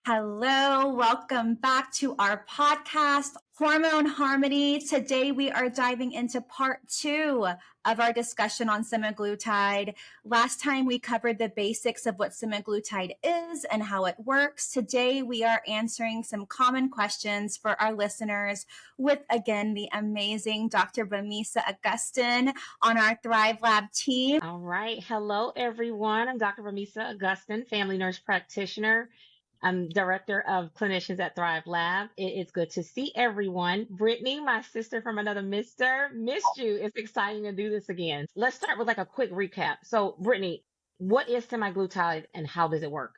Hello, welcome back to our podcast, Hormone Harmony. Today we are diving into part 2 of our discussion on semaglutide. Last time we covered the basics of what semaglutide is and how it works. Today we are answering some common questions for our listeners with, again, the amazing Dr. Bimisa Augustin on our Thrivelab team. All right. Hello, everyone. I'm Dr. Bimisa Augustin, family nurse practitioner. I'm director of clinicians at Thrivelab. It is good to see everyone. Brittany, my sister from another mister, missed you. It's exciting to do this again. Let's start with a quick recap. So, Brittany, what is semaglutide and how does it work?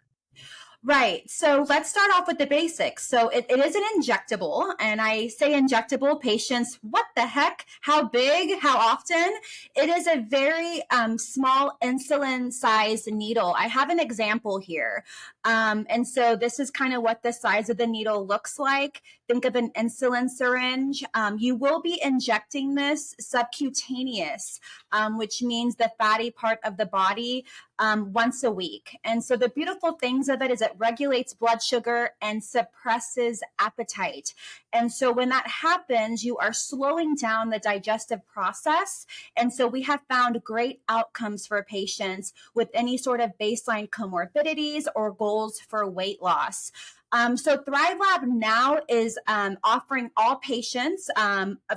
Right. So let's start off with the basics. So it is an injectable, and I say injectable, patients, what the heck? How big? How often? It is a very small insulin-sized needle. I have an example here. And so this is kind of what the size of the needle looks like. Think of an insulin syringe. You will be injecting this subcutaneous, which means the fatty part of the body, once a week. And so the beautiful things of it is it regulates blood sugar and suppresses appetite. And so when that happens, you are slowing down the digestive process. And so we have found great outcomes for patients with any sort of baseline comorbidities or goals for weight loss. So Thrivelab now is offering all patients,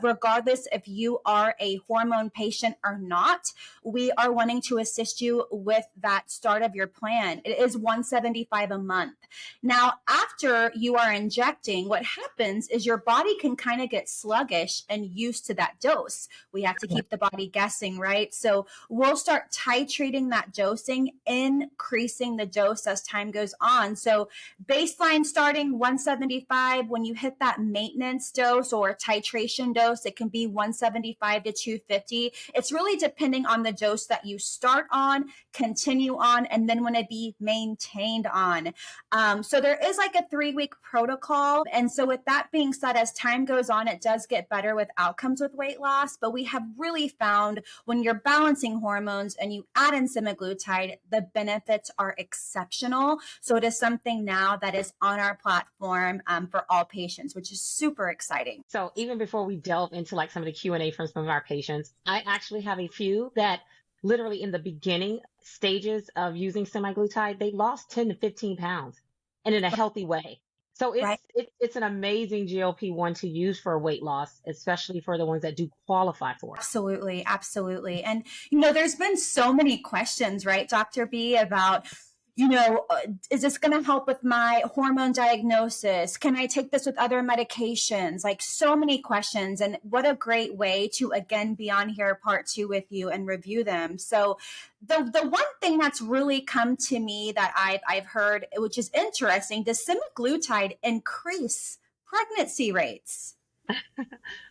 regardless if you are a hormone patient or not, we are wanting to assist you with that start of your plan. It is $175 a month. Now, after you are injecting, what happens is your body can kind of get sluggish and used to that dose. We have to keep the body guessing, right? So we'll start titrating that dosing, increasing the dose as time goes on. So baseline starting 175, when you hit that maintenance dose or titration dose, it can be 175 to 250. It's really depending on the dose that you start on, continue on, and then want to be maintained on. So there is like a 3-week protocol. And so with that being said, as time goes on, it does get better with outcomes with weight loss. But we have really found when you're balancing hormones and you add in semaglutide, the benefits are exceptional. So it is something now that is on our platform for all patients, which is super exciting. So even before we delve into some of the Q&A from some of our patients, I actually have a few that literally in the beginning stages of using semaglutide, they lost 10 to 15 pounds and in a healthy way. So it's an amazing GLP-1 to use for weight loss, especially for the ones that do qualify for it. Absolutely. Absolutely. And, there's been so many questions, right, Dr. B, about is this going to help with my hormone diagnosis? Can I take this with other medications? Like so many questions. And what a great way to, again, be on here part 2 with you and review them. So the one thing that's really come to me that I've heard, which is interesting, does semaglutide increase pregnancy rates?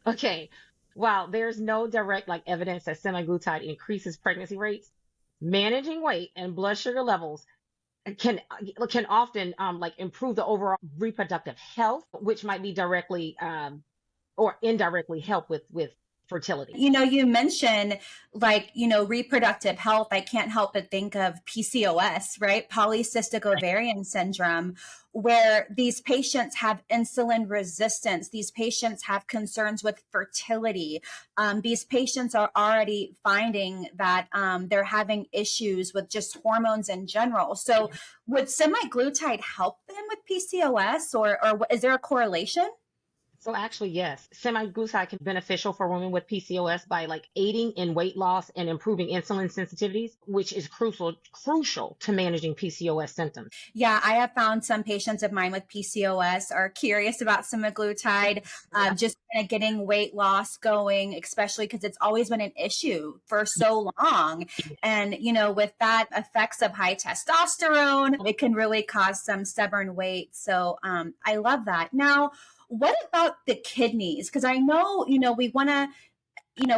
Okay. While there's no direct evidence that semaglutide increases pregnancy rates, managing weight and blood sugar levels can often improve the overall reproductive health, which might be directly or indirectly help with fertility. You mentioned reproductive health. I can't help but think of PCOS, right? Polycystic ovarian syndrome, where these patients have insulin resistance. These patients have concerns with fertility. These patients are already finding that they're having issues with just hormones in general. So would semaglutide help them with PCOS or is there a correlation? So actually, yes, semaglutide can be beneficial for women with PCOS by aiding in weight loss and improving insulin sensitivities, which is crucial to managing PCOS symptoms. Yeah, I have found some patients of mine with PCOS are curious about semaglutide, just kind of getting weight loss going, especially because it's always been an issue for so long. And, with that effects of high testosterone, it can really cause some stubborn weight. So I love that. Now, what about the kidneys? Because I know, we want to,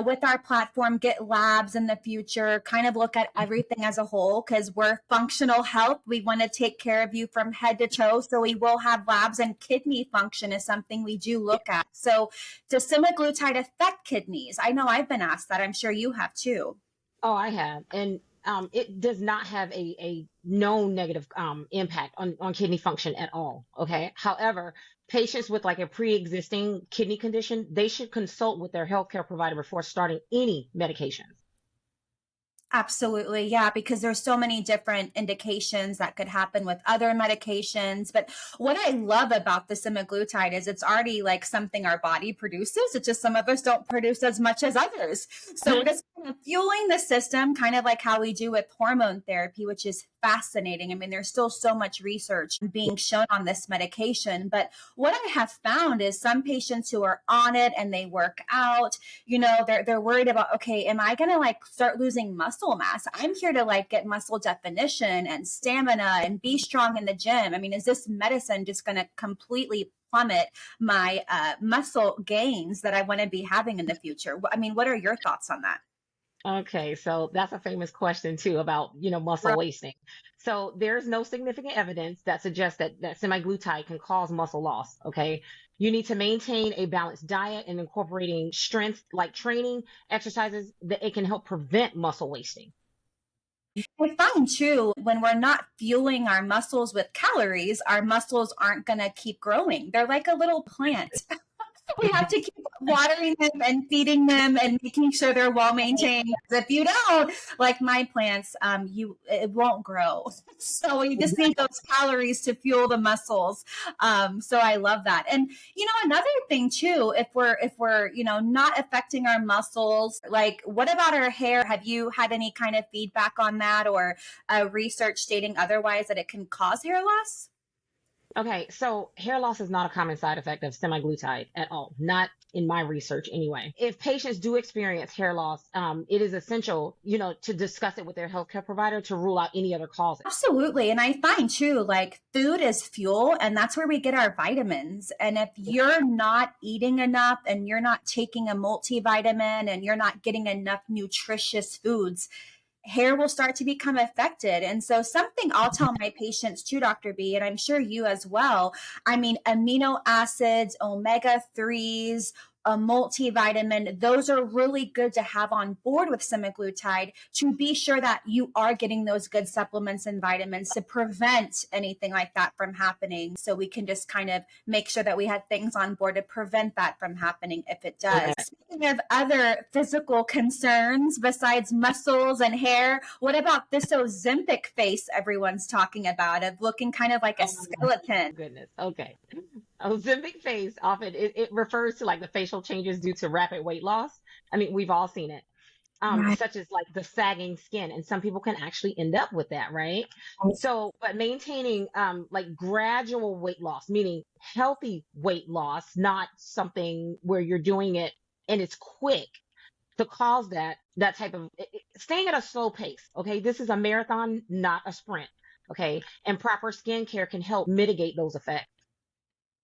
with our platform, get labs in the future, kind of look at everything as a whole because we're functional health. We want to take care of you from head to toe. So we will have labs, and kidney function is something we do look at. So does semaglutide affect kidneys? I know I've been asked that. I'm sure you have too. Oh, I have. And it does not have a known negative impact on kidney function at all. Okay. However, patients with like a pre-existing kidney condition, they should consult with their healthcare provider before starting any medications. Absolutely. Yeah, because there's so many different indications that could happen with other medications. But what I love about the semaglutide is it's already like something our body produces. It's just some of us don't produce as much as others. So we're just kind of fueling the system, kind of like how we do with hormone therapy, which is fascinating. I mean, there's still so much research being shown on this medication. But what I have found is some patients who are on it and they work out, they're worried about, okay, am I going to like start losing muscle mass? I'm here to like get muscle definition and stamina and be strong in the gym. I mean, is this medicine just going to completely plummet my muscle gains that I want to be having in the future? I mean, what are your thoughts on that? Okay, so that's a famous question too about, muscle wasting. So there's no significant evidence that suggests that semaglutide can cause muscle loss. Okay. You need to maintain a balanced diet and incorporating strength like training exercises that it can help prevent muscle wasting. I find too, when we're not fueling our muscles with calories, our muscles aren't going to keep growing. They're like a little plant. We have to keep watering them and feeding them and making sure they're well maintained. If you don't, like my plants, it won't grow. So you just need those calories to fuel the muscles. So I love that. And another thing too, if we're not affecting our muscles, like what about our hair? Have you had any kind of feedback on that or research stating otherwise that it can cause hair loss? Okay, so hair loss is not a common side effect of semaglutide at all, not in my research anyway. If patients do experience hair loss, it is essential, to discuss it with their healthcare provider to rule out any other causes. Absolutely. And I find too, like food is fuel, and that's where we get our vitamins. And if you're not eating enough and you're not taking a multivitamin and you're not getting enough nutritious foods, hair will start to become affected. And so something I'll tell my patients too, Dr. B, and I'm sure you as well. I mean, amino acids, omega 3s, a multivitamin, those are really good to have on board with semaglutide to be sure that you are getting those good supplements and vitamins to prevent anything like that from happening. So we can just kind of make sure that we had things on board to prevent that from happening if it does. Speaking of other physical concerns besides muscles and hair, what about this Ozempic face everyone's talking about of looking kind of like a skeleton? Goodness. Okay. Ozempic face often it refers to like the facial changes due to rapid weight loss. I mean, we've all seen it. Right. Such as like the sagging skin, and some people can actually end up with that, right? So, but maintaining like gradual weight loss, meaning healthy weight loss, not something where you're doing it and it's quick to cause that type of staying at a slow pace. Okay, this is a marathon, not a sprint. Okay, and proper skincare can help mitigate those effects.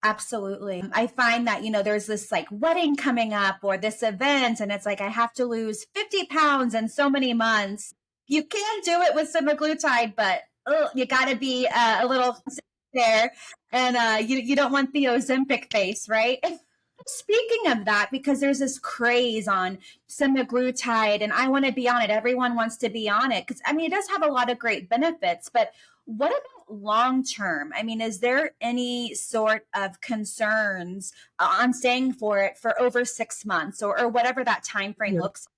Absolutely. I find that, there's this like wedding coming up or this event, and it's like, I have to lose 50 pounds in so many months. You can do it with semaglutide, but you got to be a little there. And you don't want the Ozempic face, right? Speaking of that, because there's this craze on semaglutide and I want to be on it. Everyone wants to be on it because I mean, it does have a lot of great benefits, but what about long term? I mean, is there any sort of concerns on staying for it for over 6 months or whatever that time frame looks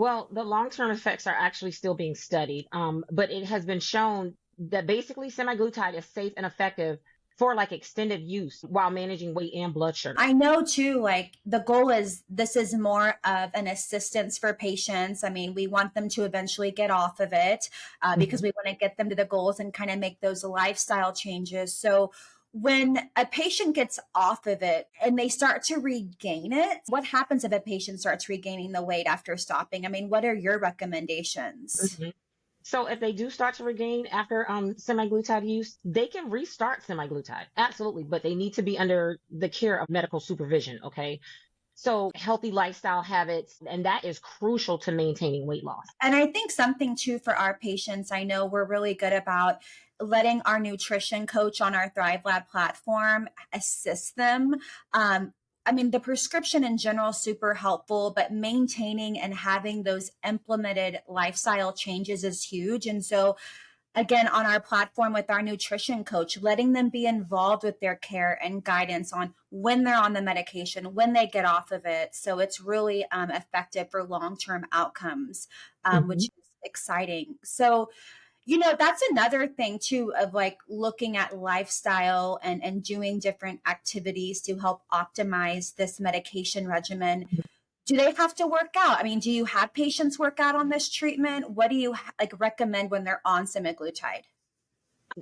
Well, the long-term effects are actually still being studied, but it has been shown that basically semaglutide is safe and effective for like extended use while managing weight and blood sugar. I know too, like the goal is this is more of an assistance for patients. I mean, we want them to eventually get off of it because we want to get them to the goals and kind of make those lifestyle changes. So when a patient gets off of it and they start to regain it, what happens if a patient starts regaining the weight after stopping? I mean, what are your recommendations? Mhm. So if they do start to regain after semaglutide use, they can restart semaglutide. Absolutely, but they need to be under the care of medical supervision, okay? So healthy lifestyle habits, and that is crucial to maintaining weight loss. And I think something too for our patients, I know we're really good about letting our nutrition coach on our Thrivelab platform assist them I mean, the prescription in general is super helpful, but maintaining and having those implemented lifestyle changes is huge. And so, again, on our platform with our nutrition coach, letting them be involved with their care and guidance on when they're on the medication, when they get off of it. So it's really effective for long-term outcomes, which Mhm. is exciting. So, that's another thing too, of like looking at lifestyle and doing different activities to help optimize this medication regimen. Do they have to work out? I mean, do you have patients work out on this treatment? What do you like recommend when they're on semaglutide?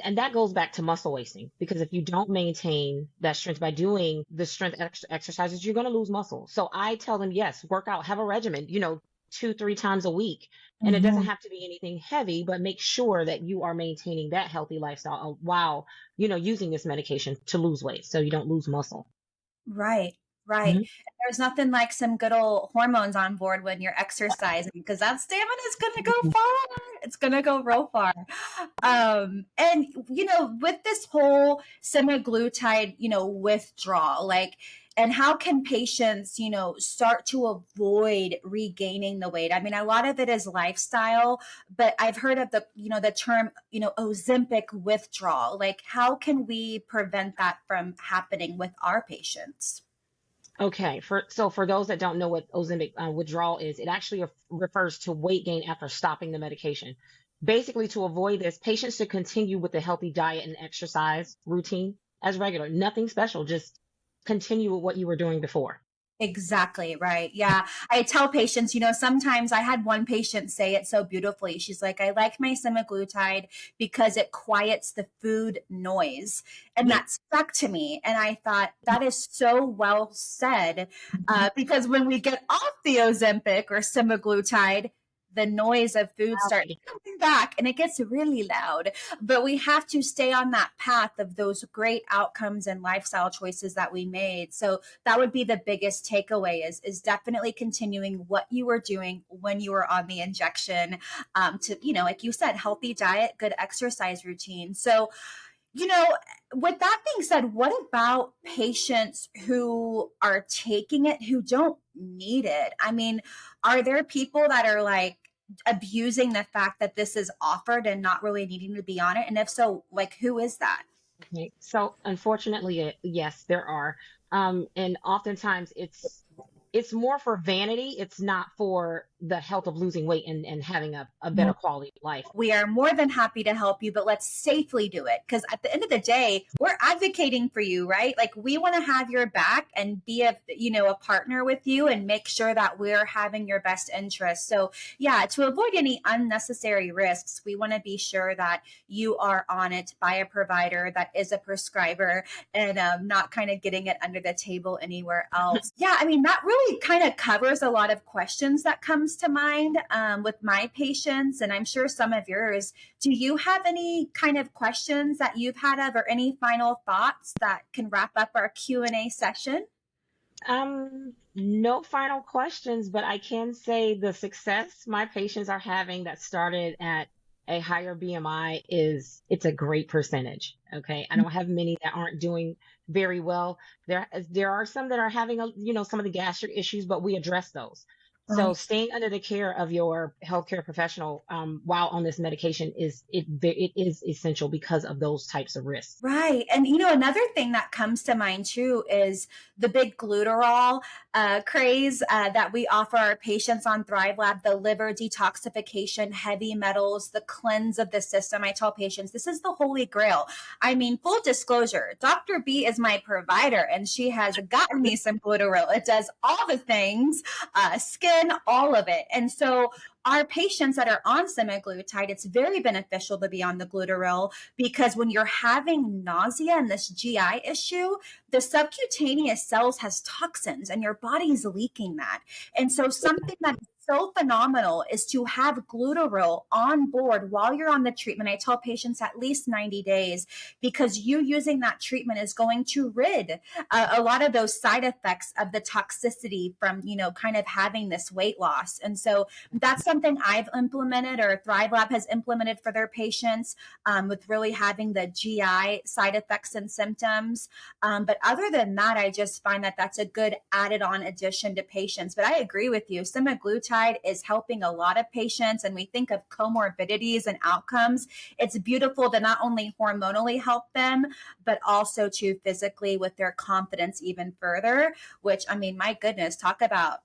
And that goes back to muscle wasting, because if you don't maintain that strength by doing the strength exercises, you're going to lose muscle. So I tell them, yes, work out, have a regimen, 2, 3 times a week. And it doesn't Mhm. have to be anything heavy, but make sure that you are maintaining that healthy lifestyle while, using this medication to lose weight so you don't lose muscle. Right, right. Mhm. There's nothing like some good old hormones on board when you're exercising, because that stamina is going to go far. It's going to go real far. And with this whole semaglutide, withdrawal, like, and how can patients, start to avoid regaining the weight? I mean, a lot of it is lifestyle, but I've heard of the term, Ozempic withdrawal. Like, how can we prevent that from happening with our patients? Okay, for those that don't know what Ozempic withdrawal is, it actually refers to weight gain after stopping the medication. Basically, to avoid this, patients should continue with the healthy diet and exercise routine as regular. Nothing special, just continue with what you were doing before. Exactly right. Yeah. I tell patients, sometimes I had one patient say it so beautifully. She's like, I like my semaglutide because it quiets the food noise. And Yeah. that stuck to me. And I thought that is so well said, Mhm. because when we get off the Ozempic or semaglutide, the noise of food starts coming back and it gets really loud. But we have to stay on that path of those great outcomes and lifestyle choices that we made. So that would be the biggest takeaway, is definitely continuing what you were doing when you were on the injection, to, like you said, healthy diet, good exercise routine. So, you know, with that being said, what about patients who are taking it who don't need it? I mean, are there people that are like abusing the fact that this is offered and not really needing to be on it? And if so, like, who is that? Okay. So unfortunately, yes, there are. And oftentimes it's more for vanity. It's not for the health of losing weight and having a better quality of life. We are more than happy to help you, but let's safely do it. Because at the end of the day, we're advocating for you, right? Like, we want to have your back and be a partner with you and make sure that we're having your best interest. So yeah, to avoid any unnecessary risks, we want to be sure that you are on it by a provider that is a prescriber, and not kind of getting it under the table anywhere else. Yeah, I mean, that really kind of covers a lot of questions that comes to mind, with my patients, and I'm sure some of yours. Do you have any kind of questions that you've had of, or any final thoughts that can wrap up our Q&A session? No final questions, but I can say the success my patients are having that started at a higher BMI it's a great percentage. Okay. I don't have many that aren't doing very well. There are some that are having some of the gastric issues, but we address those. So Right. staying under the care of your healthcare professional while on this medication it is essential because of those types of risks. Right. And another thing that comes to mind too is the big glutarol craze that we offer our patients on Thrivelab, the liver detoxification, heavy metals, the cleanse of the system. I tell patients this is the holy grail. I mean, full disclosure, Dr. B is my provider and she has gotten me some glutarol. It does all the things, skin, all of it. And so our patients that are on semaglutide, it's very beneficial to be on the glutarol, because when you're having nausea and this GI issue, the subcutaneous cells has toxins and your body's leaking that. And so something that is so phenomenal is to have glutaril on board while you're on the treatment. I tell patients at least 90 days, because you using that treatment is going to rid a lot of those side effects of the toxicity from, kind of having this weight loss. And so that's something I've implemented, or Thrivelab has implemented for their patients, with really having the GI side effects and symptoms. But other than that, I just find that that's a good added on addition to patients. But I agree with you. Semaglutide is helping a lot of patients, and we think of comorbidities and outcomes. It's beautiful to not only hormonally help them, but also to physically with their confidence even further, which, I mean, my goodness, talk about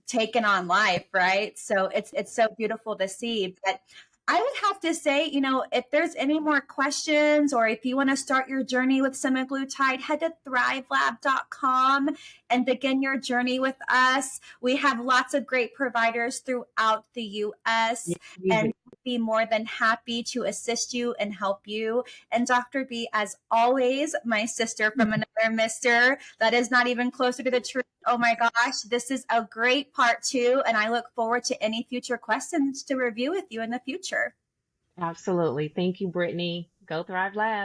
taken on life, right? So it's so beautiful to see. But I would have to say, if there's any more questions, or if you want to start your journey with semaglutide, head to thrivelab.com and begin your journey with us. We have lots of great providers throughout the US, and be more than happy to assist you and help you. And Dr. B, as always, my sister from another mister, that is not even closer to the truth. Oh my gosh, this is a great part 2, and I look forward to any future questions to review with you in the future. Absolutely. Thank you, Brittany. Go Thrive Lab.